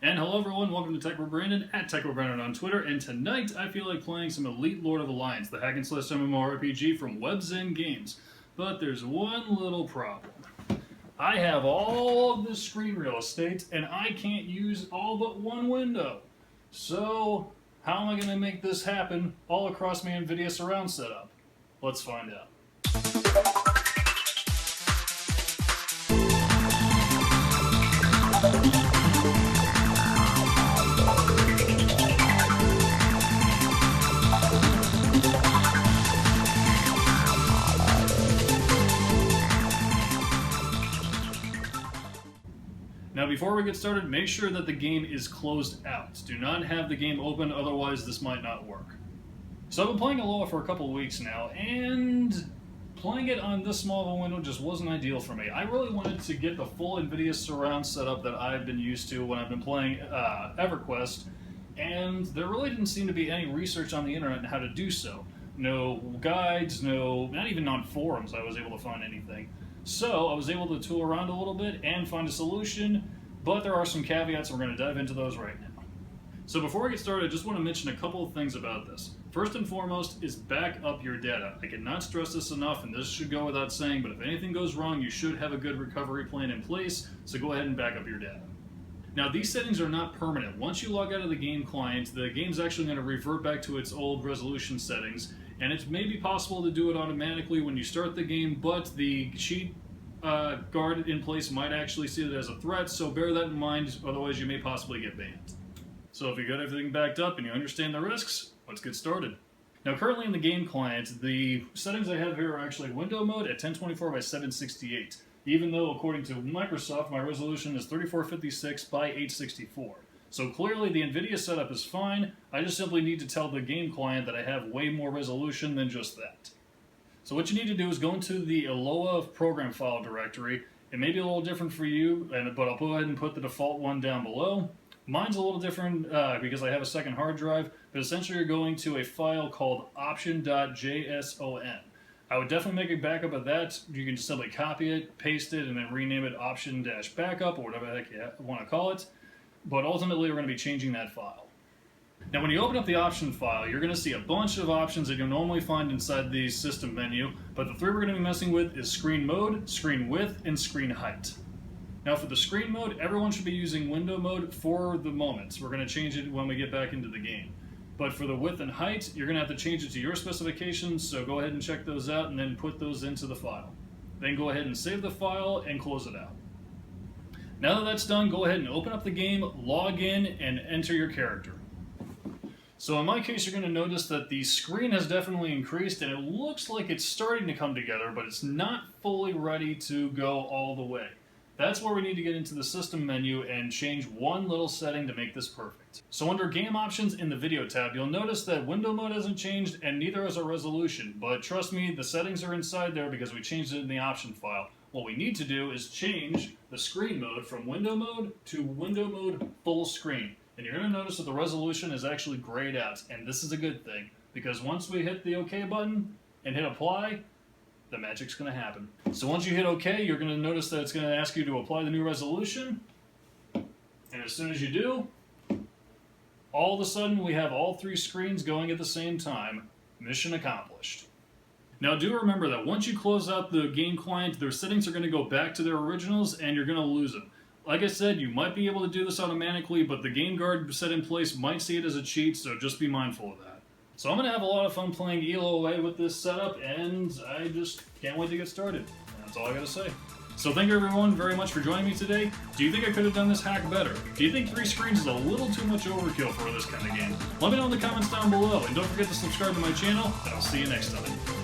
And hello everyone, welcome to Tech with Brandon at Tech with Brandon on Twitter, and tonight I feel like playing some Elite Lord of Alliance, the hack and slash MMORPG from WebZen Games. But there's one little problem. I have all of this screen real estate, and I can't use all but one window. So, how am I going to make this happen all across my NVIDIA Surround setup? Let's find out. Now before we get started, make sure that the game is closed out. Do not have the game open, otherwise this might not work. So I've been playing E.L.O.A for a couple of weeks now, and playing it on this small of a window just wasn't ideal for me. I really wanted to get the full NVIDIA Surround setup that I've been used to when I've been playing EverQuest, and there really didn't seem to be any research on the internet on how to do so. No guides, not even on forums I was able to find anything. So I was able to tool around a little bit and find a solution, but there are some caveats, and we're going to dive into those right now. So before I get started, I just want to mention a couple of things about this. First and foremost is back up your data. I cannot stress this enough, and this should go without saying, but if anything goes wrong, you should have a good recovery plan in place, so go ahead and back up your data. Now, these settings are not permanent. Once you log out of the game client, the game's actually going to revert back to its old resolution settings, and it's maybe possible to do it automatically when you start the game, but the cheat guard in place might actually see it as a threat, so bear that in mind, otherwise you may possibly get banned. So if you got everything backed up and you understand the risks, let's get started. Now currently in the game client, the settings I have here are actually window mode at 1024 by 768, even though according to Microsoft my resolution is 3456 by 864. So clearly the NVIDIA setup is fine, I just simply need to tell the game client that I have way more resolution than just that. So what you need to do is go into the E.L.O.A program file directory. It may be a little different for you, but I'll go ahead and put the default one down below. Mine's a little different because I have a second hard drive, but essentially you're going to a file called Option.json. I would definitely make a backup of that. You can just simply copy it, paste it, and then rename it Option-backup or whatever the heck you want to call it. But ultimately we're going to be changing that file. Now when you open up the option file, you're going to see a bunch of options that you'll normally find inside the system menu, but the three we're going to be messing with is Screen Mode, ScreenWidth, and ScreenHeight. Now for the Screen Mode, everyone should be using Window Mode for the moment. We're going to change it when we get back into the game. But for the width and height, you're going to have to change it to your specifications, so go ahead and check those out and then put those into the file. Then go ahead and save the file and close it out. Now that that's done, go ahead and open up the game, log in, and enter your character. So in my case, you're going to notice that the screen has definitely increased, and it looks like it's starting to come together, but it's not fully ready to go all the way. That's where we need to get into the system menu and change one little setting to make this perfect. So under game options in the video tab, you'll notice that window mode hasn't changed and neither has our resolution, but trust me, the settings are inside there because we changed it in the option file. What we need to do is change the screen mode from window mode to window mode full screen. And you're going to notice that the resolution is actually grayed out, and this is a good thing, because once we hit the OK button and hit apply, the magic's going to happen. So once you hit OK, you're going to notice that it's going to ask you to apply the new resolution, and as soon as you do, all of a sudden we have all three screens going at the same time. Mission accomplished. Now do remember that once you close out the game client, their settings are going to go back to their originals, and you're going to lose them. Like I said, you might be able to do this automatically, but the game guard set in place might see it as a cheat, so just be mindful of that. So I'm going to have a lot of fun playing E.L.O.A with this setup, and I just can't wait to get started. That's all I got to say. So thank you everyone very much for joining me today. Do you think I could have done this hack better? Do you think 3 screens is a little too much overkill for this kind of game? Let me know in the comments down below, and don't forget to subscribe to my channel, and I'll see you next time.